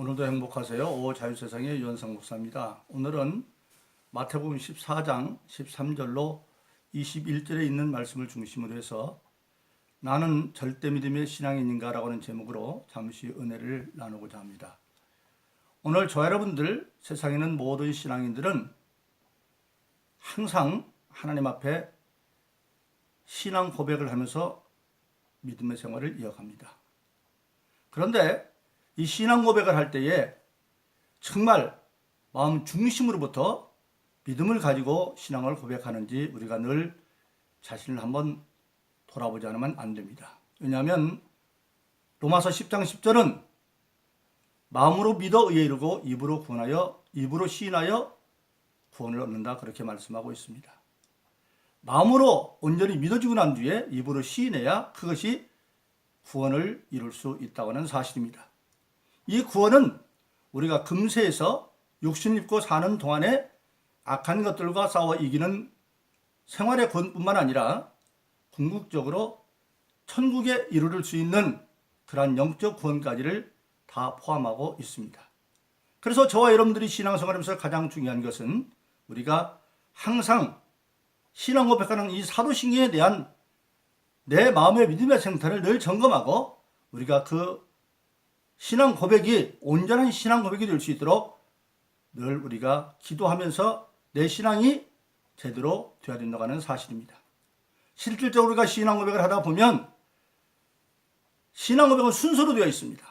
오늘도 행복하세요. 자유세상의 유현상 목사입니다. 오늘은 마태복음 14장 13절로 21절에 있는 말씀을 중심으로 해서 나는 절대 믿음의 신앙인인가 라고 하는 제목으로 잠시 은혜를 나누고자 합니다. 오늘 저와 여러분들, 세상에 있는 모든 신앙인들은 항상 하나님 앞에 신앙 고백을 하면서 믿음의 생활을 이어갑니다. 그런데 이 신앙 고백을 할 때에 정말 마음 중심으로부터 믿음을 가지고 신앙을 고백하는지 우리가 늘 자신을 한번 돌아보지 않으면 안 됩니다. 왜냐하면 로마서 10장 10절은 마음으로 믿어 의에 이르고 입으로 시인하여 구원을 얻는다, 그렇게 말씀하고 있습니다. 마음으로 온전히 믿어지고 난 뒤에 입으로 시인해야 그것이 구원을 이룰 수 있다고 하는 사실입니다. 이 구원은 우리가 금세에서 육신 입고 사는 동안에 악한 것들과 싸워 이기는 생활의 구원뿐만 아니라 궁극적으로 천국에 이르를 수 있는 그러한 영적 구원까지를 다 포함하고 있습니다. 그래서 저와 여러분들이 신앙생활하면서 가장 중요한 것은 우리가 항상 신앙 고백하는 이 사도신경에 대한 내 마음의 믿음의 생태를 늘 점검하고 우리가 그 신앙 고백이 온전한 신앙 고백이 될 수 있도록 늘 우리가 기도하면서 내 신앙이 제대로 되어야 된다고 하는 사실입니다. 실질적으로 우리가 신앙 고백을 하다 보면 신앙 고백은 순서로 되어 있습니다.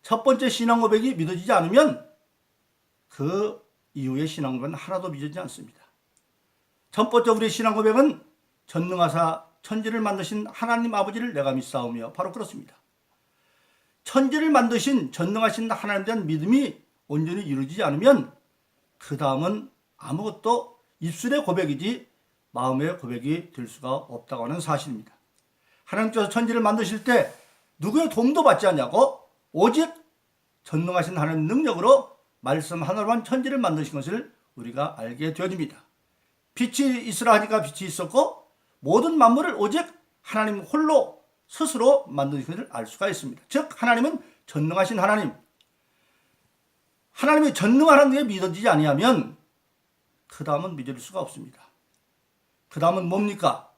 첫 번째 신앙 고백이 믿어지지 않으면 그 이후의 신앙 고백은 하나도 믿어지지 않습니다. 첫 번째 우리의 신앙 고백은 전능하사 천지를 만드신 하나님 아버지를 내가 믿사오며, 바로 그렇습니다. 천지를 만드신 전능하신 하나님에 대한 믿음이 온전히 이루어지지 않으면 그 다음은 아무것도 입술의 고백이지 마음의 고백이 될 수가 없다고 하는 사실입니다. 하나님께서 천지를 만드실 때 누구의 도움도 받지 않냐고 오직 전능하신 하나님 능력으로 말씀 하나로만 천지를 만드신 것을 우리가 알게 되어집니다. 빛이 있으라 하니까 빛이 있었고 모든 만물을 오직 하나님 홀로 스스로 만드신 것을 알 수가 있습니다. 즉 하나님은 전능하신 하나님, 하나님이 전능한 하나님에 믿어지지 아니하면 그 다음은 믿을 수가 없습니다. 그 다음은 뭡니까?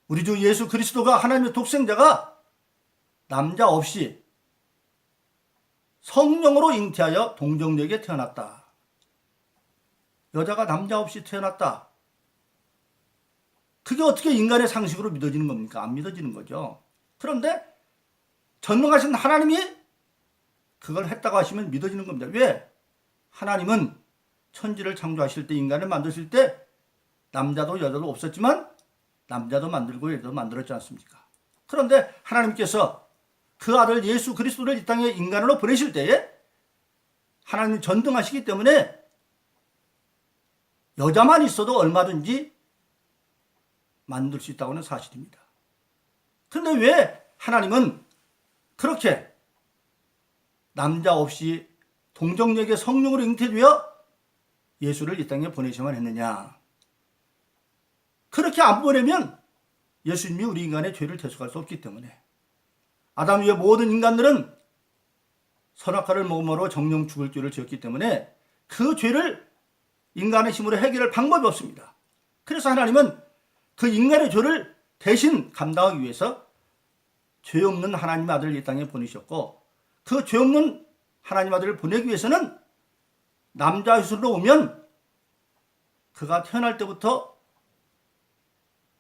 우리 주 예수 그리스도가 하나님의 독생자가 남자 없이 성령으로 잉태하여 동정녀에게 태어났다. 여자가 남자 없이 태어났다. 그게 어떻게 인간의 상식으로 믿어지는 겁니까? 안 믿어지는 거죠. 그런데 전능하신 하나님이 그걸 했다고 하시면 믿어지는 겁니다. 왜? 하나님은 천지를 창조하실 때, 인간을 만드실 때 남자도 여자도 없었지만 남자도 만들고 여자도 만들었지 않습니까? 그런데 하나님께서 그 아들 예수 그리스도를 이 땅에 인간으로 보내실 때에 하나님이 전능하시기 때문에 여자만 있어도 얼마든지 만들 수 있다고 하는 사실입니다. 그런데 왜 하나님은 그렇게 남자 없이 동정녀에게 성령으로 잉태되어 예수를 이 땅에 보내셔야만 했느냐? 그렇게 안 보내면 예수님이 우리 인간의 죄를 대속할 수 없기 때문에 아담 이후의 모든 인간들은 선악과를 먹음으로 정령 죽을 죄를 지었기 때문에 그 죄를 인간의 힘으로 해결할 방법이 없습니다. 그래서 하나님은 그 인간의 죄를 대신 감당하기 위해서 죄 없는 하나님 아들을 이 땅에 보내셨고, 그 죄 없는 하나님 아들을 보내기 위해서는 남자 유술로 오면 그가 태어날 때부터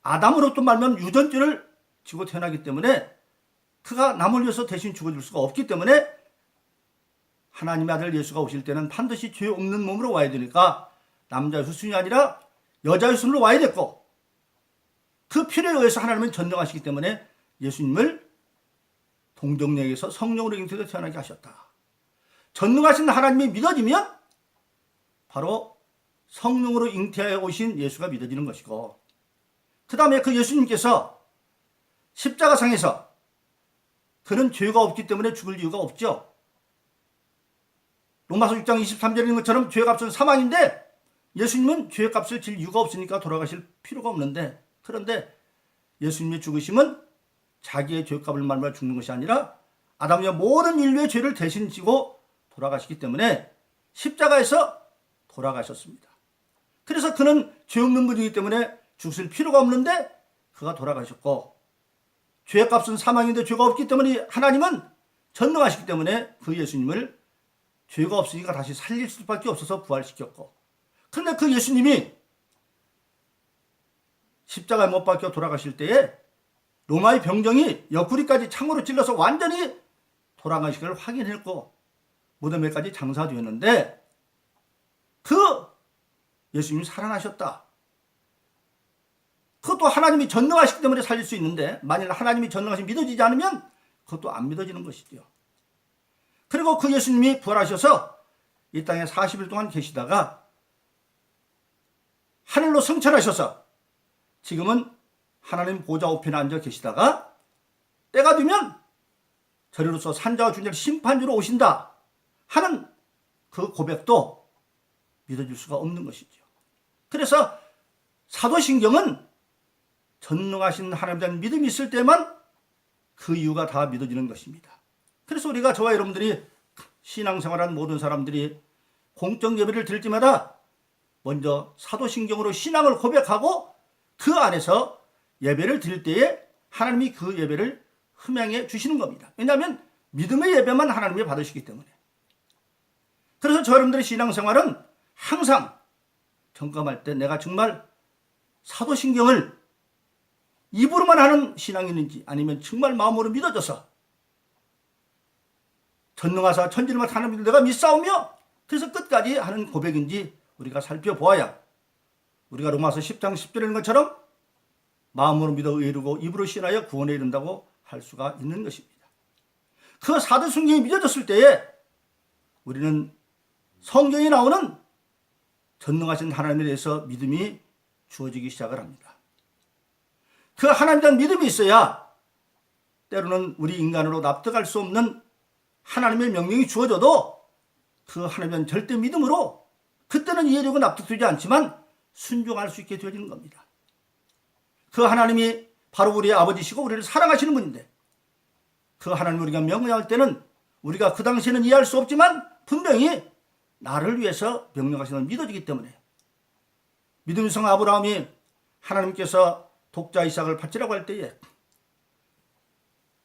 아담으로부터 말면 유전죄를 지고 태어나기 때문에 그가 남을 위해서 대신 죽어줄 수가 없기 때문에 하나님의 아들 예수가 오실 때는 반드시 죄 없는 몸으로 와야 되니까 남자 유술이 아니라 여자 유술로 와야 됐고, 그 필요에 의해서 하나님은 전능하시기 때문에 예수님을 동정녀에게서 성령으로 잉태되어 태어나게 하셨다. 전능하신 하나님이 믿어지면 바로 성령으로 잉태하여 오신 예수가 믿어지는 것이고, 그 다음에 그 예수님께서 십자가상에서 그는 죄가 없기 때문에 죽을 이유가 없죠. 로마서 6장 23절에 있는 것처럼 죄의 값은 사망인데 예수님은 죄의 값을 질 이유가 없으니까 돌아가실 필요가 없는데, 그런데 예수님의 죽으심은 자기의 죄값을 말며 죽는 것이 아니라 아담과 모든 인류의 죄를 대신 지고 돌아가시기 때문에 십자가에서 돌아가셨습니다. 그래서 그는 죄 없는 분이기 때문에 죽을 필요가 없는데 그가 돌아가셨고, 죄값은 사망인데 죄가 없기 때문에 하나님은 전능하시기 때문에 그 예수님을 죄가 없으니까 다시 살릴 수밖에 없어서 부활시켰고, 그런데 그 예수님이 십자가에 못 박혀 돌아가실 때에 로마의 병정이 옆구리까지 창으로 찔러서 완전히 돌아가시기를 확인했고 무덤에까지 장사되었는데, 그 예수님이 살아나셨다. 그것도 하나님이 전능하시기 때문에 살릴 수 있는데, 만일 하나님이 전능하시 믿어지지 않으면 그것도 안 믿어지는 것이죠. 그리고 그 예수님이 부활하셔서 이 땅에 40일 동안 계시다가 하늘로 승천하셔서 지금은 하나님 보좌 우편에 앉아 계시다가 때가 되면 저리로서 산자와 준자를 심판주로 오신다 하는 그 고백도 믿어질 수가 없는 것이죠. 그래서 사도신경은 전능하신 하나님에 대한 믿음이 있을 때만 그 이유가 다 믿어지는 것입니다. 그래서 우리가 저와 여러분들이 신앙생활한 모든 사람들이 공적 예배를 드릴 때마다 먼저 사도신경으로 신앙을 고백하고 그 안에서 예배를 드릴 때에 하나님이 그 예배를 흠양해 주시는 겁니다. 왜냐하면 믿음의 예배만 하나님이 받으시기 때문에. 그래서 저 여러분들의 신앙생활은 항상 점검할 때 내가 정말 사도신경을 입으로만 하는 신앙이있는지 아니면 정말 마음으로 믿어져서 전능하사 천지를 맡은 하나님을 내가 믿사오며 그래서 끝까지 하는 고백인지 우리가 살펴보아야 우리가 로마서 10장 10절에 있는 것처럼 마음으로 믿어 이루고 입으로 신하여 구원에 이른다고 할 수가 있는 것입니다. 그 사도신경이 믿어졌을 때에 우리는 성경에 나오는 전능하신 하나님에 대해서 믿음이 주어지기 시작을 합니다. 그 하나님에 대한 믿음이 있어야 때로는 우리 인간으로 납득할 수 없는 하나님의 명령이 주어져도 그 하나님에 대한 절대 믿음으로 그때는 이해되고 납득되지 않지만 순종할 수 있게 되어지는 겁니다. 그 하나님이 바로 우리의 아버지시고 우리를 사랑하시는 분인데 그 하나님을 우리가 명령할 때는 우리가 그 당시에는 이해할 수 없지만 분명히 나를 위해서 명령하시는 믿어지기 때문에 믿음의 성 아브라함이 하나님께서 독자 이삭을 바치라고 할 때에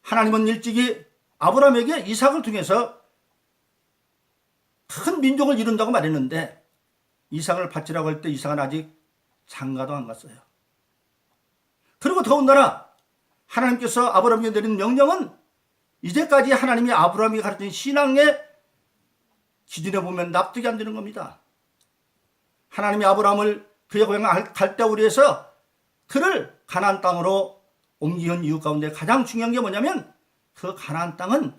하나님은 일찍이 아브라함에게 이삭을 통해서 큰 민족을 이룬다고 말했는데 이삭을 바치라고 할 때 이삭은 아직 장가도 안 갔어요. 그리고 더군다나 하나님께서 아브라함에게 내린 명령은 이제까지 하나님이 아브라함이 가르친 신앙의 기준에 보면 납득이 안 되는 겁니다. 하나님이 아브라함을 그의 고향 갈대우리에서 그를 가나안 땅으로 옮기는 이유 가운데 가장 중요한 게 뭐냐면 그 가나안 땅은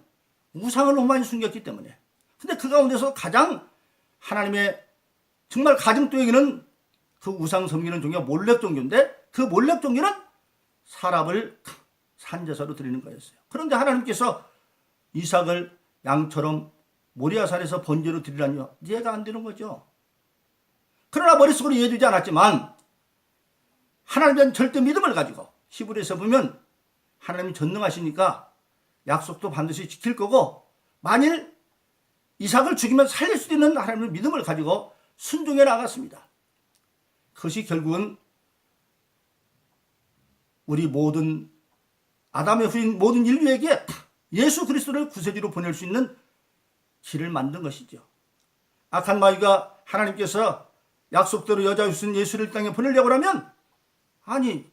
우상을 너무 많이 숨겼기 때문에. 근데 그 가운데서 가장 하나님의 정말 가증되기는 그 우상 섬기는 종교가 몰렙 종교인데 그 몰렙 종교는 사람을 산제사로 드리는 거였어요. 그런데 하나님께서 이삭을 양처럼 모리아산에서 번제로 드리라니요. 이해가 안 되는 거죠. 그러나 머릿속으로 이해되지 않았지만 하나님에 대한 절대 믿음을 가지고 히브리서에 보면 하나님이 전능하시니까 약속도 반드시 지킬 거고 만일 이삭을 죽이면 살릴 수 있는 하나님의 믿음을 가지고 순종해 나갔습니다. 그것이 결국은 우리 모든 아담의 후인 모든 인류에게 예수 그리스도를 구세주로 보낼 수 있는 길을 만든 것이죠. 악한 마귀가 하나님께서 약속대로 여자 주신 예수를 땅에 보내려고 하면 아니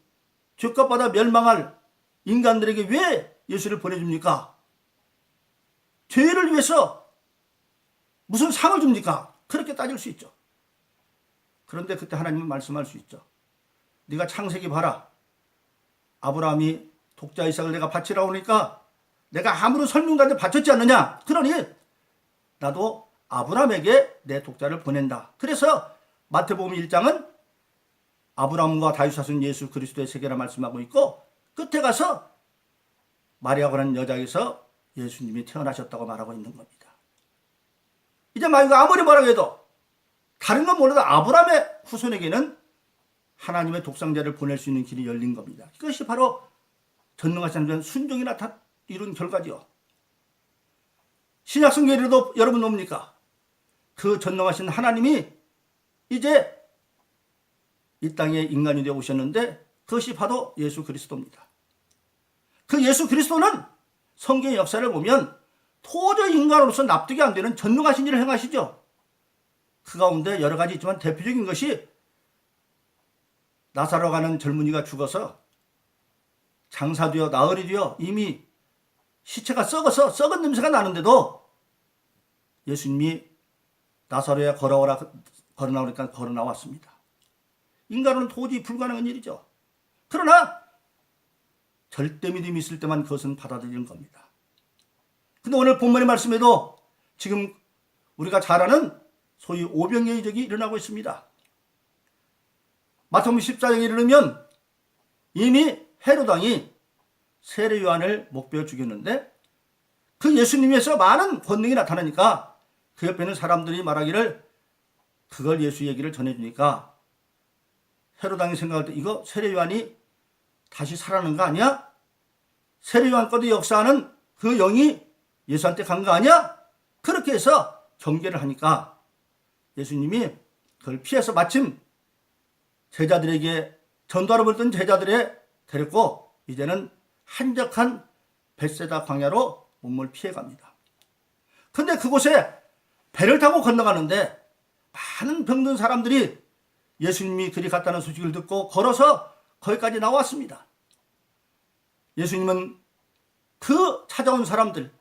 죄값 받아 멸망할 인간들에게 왜 예수를 보내줍니까? 죄를 위해서 무슨 상을 줍니까? 그렇게 따질 수 있죠. 그런데 그때 하나님은 말씀할 수 있죠. 네가 창세기 봐라. 아브라함이 독자 이삭을 내가 바치라고 하니까 내가 아무런 설명도 안 돼 바쳤지 않느냐. 그러니 나도 아브라함에게 내 독자를 보낸다. 그래서 마태복음 1장은 아브라함과 다윗 자손 예수 그리스도의 세계라 말씀하고 있고 끝에 가서 마리아고 하는 여자에게서 예수님이 태어나셨다고 말하고 있는 겁니다. 이제 마귀가 아무리 뭐라고 해도 다른 건 몰라도 아브라함의 후손에게는 하나님의 독생자를 보낼 수 있는 길이 열린 겁니다. 이것이 바로 전능하신 하나님의 순종이 이룬 결과지요. 신약성경에도 여러분 뭡니까? 그 전능하신 하나님이 이제 이 땅에 인간이 되어 오셨는데 그것이 바로 예수 그리스도입니다. 그 예수 그리스도는 성경의 역사를 보면 도저히 인간으로서 납득이 안 되는 전능하신 일을 행하시죠. 그 가운데 여러 가지 있지만 대표적인 것이 나사로 가는 젊은이가 죽어서 장사되어 나흘이 되어 이미 시체가 썩어서 썩은 냄새가 나는데도 예수님이 나사로에 걸어나오니까 걸어나왔습니다. 인간은 도저히 불가능한 일이죠. 그러나 절대 믿음이 있을 때만 그것은 받아들이는 겁니다. 근데 오늘 본문의 말씀에도 지금 우리가 잘 아는 소위 오병이의 이적이 일어나고 있습니다. 마태복음 14장에 이르면 이미 헤롯 왕이 세례 요한을 목베어 죽였는데 그 예수님에서 많은 권능이 나타나니까 그 옆에 있는 사람들이 말하기를 그걸 예수 얘기를 전해주니까 헤롯 왕이 생각할 때 이거 세례 요한이 다시 살아나는 거 아니야? 세례 요한 거도 역사하는 그 영이 예수한테 간 거 아니야? 그렇게 해서 경계를 하니까 예수님이 그걸 피해서 마침 제자들에게 전도하러 벌던 제자들에 데렸고 이제는 한적한 벳세다 광야로 몸을 피해갑니다. 근데 그곳에 배를 타고 건너가는데 많은 병든 사람들이 예수님이 그리 갔다는 소식을 듣고 걸어서 거기까지 나왔습니다. 예수님은 그 찾아온 사람들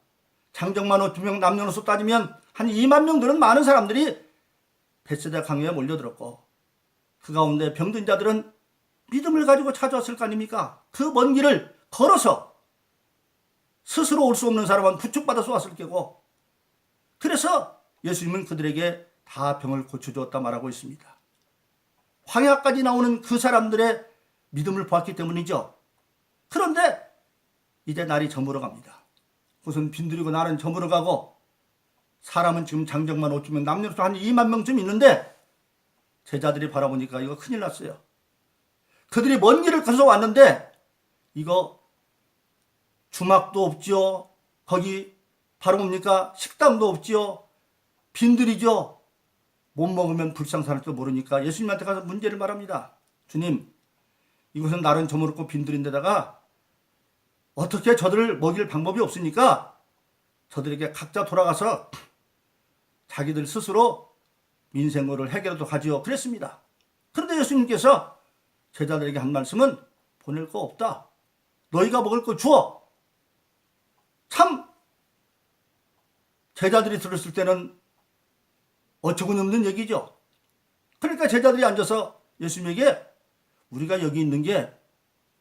장정만 2명 남녀노소 따지면 한 2만 명 되는 많은 사람들이 벳세다 강야에 몰려들었고 그 가운데 병든 자들은 믿음을 가지고 찾아왔을 거 아닙니까? 그 먼 길을 걸어서 스스로 올 수 없는 사람은 부축받아서 왔을 게고 그래서 예수님은 그들에게 다 병을 고쳐주었다 말하고 있습니다. 광야까지 나오는 그 사람들의 믿음을 보았기 때문이죠. 그런데 이제 날이 저물어 갑니다. 무슨 빈들이고 날은 저물어 가고 사람은 지금 장정만 5명 남녀노소 한 2만 명쯤 있는데 제자들이 바라보니까 이거 큰일 났어요. 그들이 먼 길을 걸어서 왔는데 이거 주막도 없지요. 거기 바로 뭡니까? 식당도 없지요. 빈들이죠. 못 먹으면 불쌍사할 줄 모르니까 예수님한테 가서 문제를 말합니다. 주님, 이곳은 날은 저물었고 빈들인데다가 어떻게 저들을 먹일 방법이 없으니까 저들에게 각자 돌아가서 자기들 스스로 민생을 해결하도록 하지요. 그랬습니다. 그런데 예수님께서 제자들에게 한 말씀은 보낼 거 없다. 너희가 먹을 거 주어. 참 제자들이 들었을 때는 어처구니없는 얘기죠. 그러니까 제자들이 앉아서 예수님에게 우리가 여기 있는 게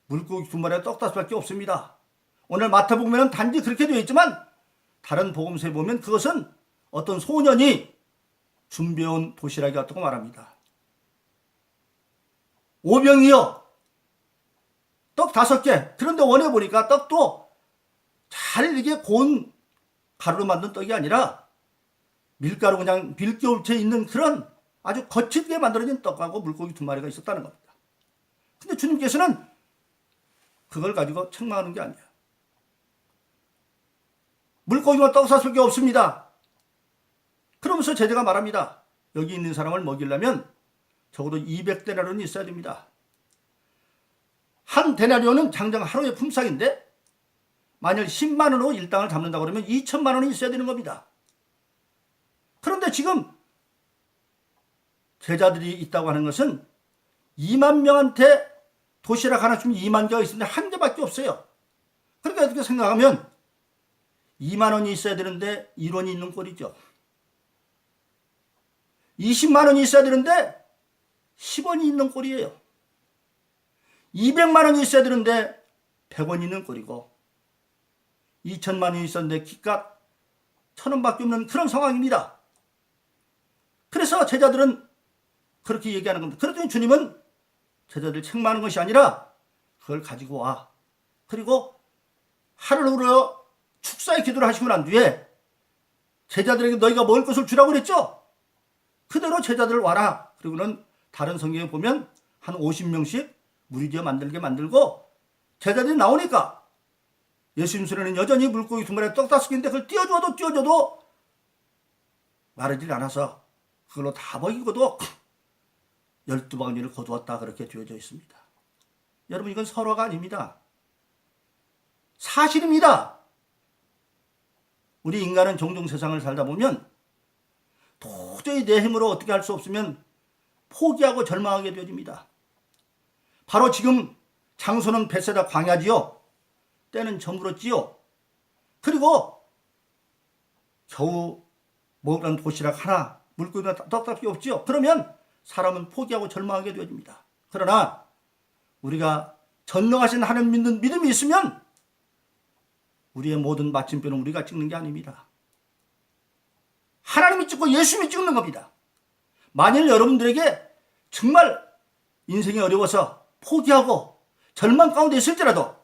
물고기 2마리와 떡 5밖에 없습니다. 오늘 마태복음에는 단지 그렇게 되어 있지만 다른 복음서에 보면 그것은 어떤 소년이 준비해온 도시락이 같다고 말합니다. 오병이요. 떡 5개. 그런데 원해 보니까 떡도 잘 이렇게 고운 가루로 만든 떡이 아니라 밀가루 그냥 밀겨울체에 있는 그런 아주 거칠게 만들어진 떡하고 물고기 2마리가 있었다는 겁니다. 근데 주님께서는 그걸 가지고 책망하는 게 아니에요. 물고기와 떡 5개 없습니다. 그러면서 제자가 말합니다. 여기 있는 사람을 먹이려면 적어도 200데나리온이 있어야 됩니다. 한 데나리온은 장장 하루의 품삯인데 만약 10만 원으로 일당을 잡는다 그러면 2천만 원이 있어야 되는 겁니다. 그런데 지금 제자들이 있다고 하는 것은 2만 명한테 도시락 하나 주면 2만 개가 있는데 한 개밖에 없어요. 그러니까 어떻게 생각하면 2만 원이 있어야 되는데 1원이 있는 꼴이죠. 20만 원이 있어야 되는데 10원이 있는 꼴이에요. 200만 원이 있어야 되는데 100원이 있는 꼴이고 2천만 원이 있었는데 기값 1,000원밖에 없는 그런 상황입니다. 그래서 제자들은 그렇게 얘기하는 겁니다. 그랬더니 주님은 제자들 책망하는 것이 아니라 그걸 가지고 와. 그리고 하루를 우러 축사의 기도를 하시고 난 뒤에 제자들에게 너희가 먹을 것을 주라고 그랬죠? 그대로 제자들을 와라. 그리고는 다른 성경에 보면 한 50명씩 무리지어 만들고 제자들이 나오니까 예수님 손에는 여전히 물고기 2마리 떡 5개인데 그걸 띄워줘도 마르질 않아서 그걸로 다 먹이고도 12바구니를 거두었다 그렇게 되어져 있습니다. 여러분 이건 설화가 아닙니다. 사실입니다. 우리 인간은 종종 세상을 살다 보면 도저히 내 힘으로 어떻게 할 수 없으면 포기하고 절망하게 되어집니다. 바로 지금 장소는 벳세다 광야지요. 때는 저물었지요. 그리고 겨우 먹으란 도시락 하나, 물고기가 떡밖에 없지요. 그러면 사람은 포기하고 절망하게 되어집니다. 그러나 우리가 전능하신 하나님 믿는 믿음이 있으면 우리의 모든 마침표는 우리가 찍는 게 아닙니다. 하나님이 찍고 예수님이 찍는 겁니다. 만일 여러분들에게 정말 인생이 어려워서 포기하고 절망 가운데 있을지라도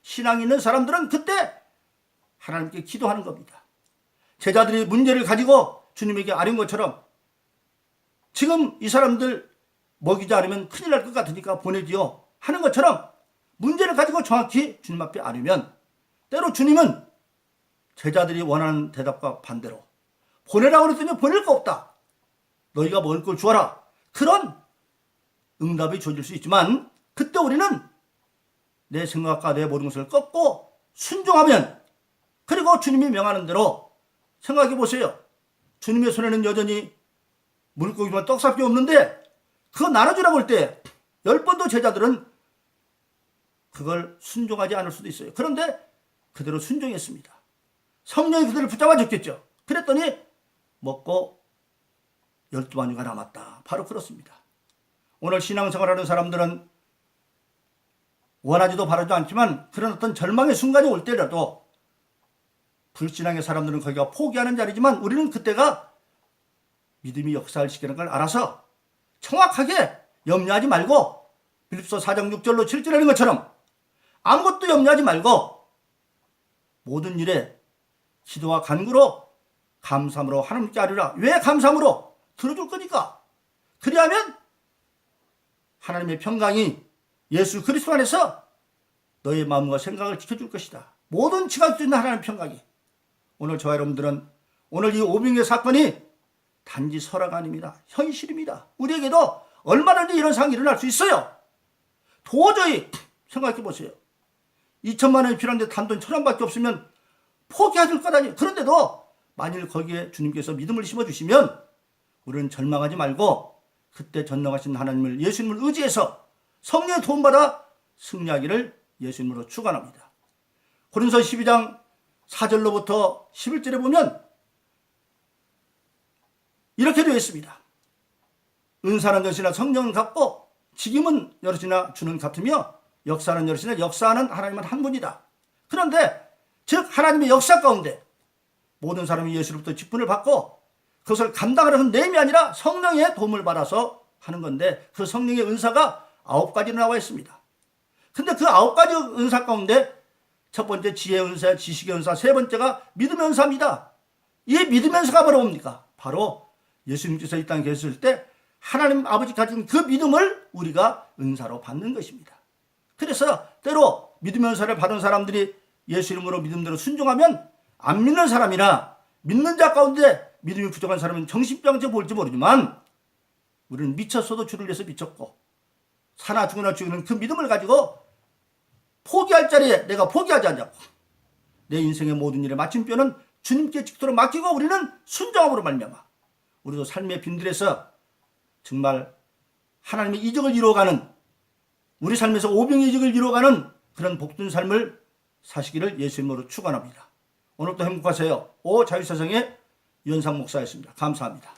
신앙이 있는 사람들은 그때 하나님께 기도하는 겁니다. 제자들이 문제를 가지고 주님에게 아뢰은 것처럼 지금 이 사람들 먹이지 않으면 큰일 날 것 같으니까 보내지요 하는 것처럼 문제를 가지고 정확히 주님 앞에 아뢰면 때로 주님은 제자들이 원하는 대답과 반대로 보내라고 그랬더니 보낼 거 없다. 너희가 먹을 걸 주어라. 그런 응답이 주어질 수 있지만 그때 우리는 내 생각과 내 모든 것을 꺾고 순종하면 그리고 주님이 명하는 대로 생각해 보세요. 주님의 손에는 여전히 물고기만 떡밖에 없는데 그거 나눠주라고 할 때 10번도 제자들은 그걸 순종하지 않을 수도 있어요. 그런데 그대로 순종했습니다. 성령이 그들을 붙잡아 줬겠죠. 그랬더니 먹고 12바구니가 남았다. 바로 그렇습니다. 오늘 신앙생활하는 사람들은 원하지도 바라지도 않지만 그런 어떤 절망의 순간이 올 때라도 불신앙의 사람들은 거기가 포기하는 자리지만 우리는 그때가 믿음이 역사를 시키는 걸 알아서 정확하게 염려하지 말고 빌립서 4장 6절로 7절에 하는 것처럼 아무것도 염려하지 말고 모든 일에 기도와 간구로 감사함으로 하나님께 아뢰라. 왜 감사함으로? 들어줄 거니까. 그리하면 하나님의 평강이 예수 그리스도 안에서 너의 마음과 생각을 지켜줄 것이다. 모든 지각도 있는 하나님의 평강이. 오늘 저와 여러분들은 오늘 이 오병이의 사건이 단지 설화가 아닙니다. 현실입니다. 우리에게도 얼마든지 이런 상황이 일어날 수 있어요. 도저히 생각해 보세요. 2천만 원이 필요한데 단돈 1,000원밖에 없으면 포기하실 것 아니에요. 그런데도 만일 거기에 주님께서 믿음을 심어주시면 우리는 절망하지 말고 그때 전능하신 하나님을 예수님을 의지해서 성령의 도움받아 승리하기를 예수님으로 축원합니다. 고린도서 12장 4절로부터 11절에 보면 이렇게 되어 있습니다. 은사는 여럿이나 성령은 같고 직임은 여럿이나 주는 같으며 역사는 여럿이나 역사하는 하나님은 한 분이다. 그런데 즉 하나님의 역사 가운데 모든 사람이 예수로부터 직분을 받고 그것을 감당하는 내임이 아니라 성령의 도움을 받아서 하는 건데 그 성령의 은사가 9가지로 나와 있습니다. 근데 그 9가지 은사 가운데 첫 번째 지혜의 은사, 지식의 은사, 세 번째가 믿음의 은사입니다. 이 믿음의 은사가 바로 뭡니까? 바로 예수님께서 이 땅에 계셨을 때 하나님 아버지 가진 그 믿음을 우리가 은사로 받는 것입니다. 그래서 때로 믿음의 은사를 받은 사람들이 예수 이름으로 믿음대로 순종하면 안 믿는 사람이나 믿는 자 가운데 믿음이 부족한 사람은 정신병자 볼지 모르지만 우리는 미쳤어도 주를 위해서 미쳤고 사나 죽으나 죽이는 그 믿음을 가지고 포기할 자리에 내가 포기하지 않냐고 내 인생의 모든 일의 마침표는 주님께 직도록 맡기고 우리는 순종함으로 말미암아 우리도 삶의 빈들에서 정말 하나님의 이적을 이루어가는 우리 삶에서 오병의 이적을 이루어가는 그런 복된 삶을 사시기를 예수님으로 축원합니다. 오늘도 행복하세요. 오 자유세상의 유현상 목사였습니다. 감사합니다.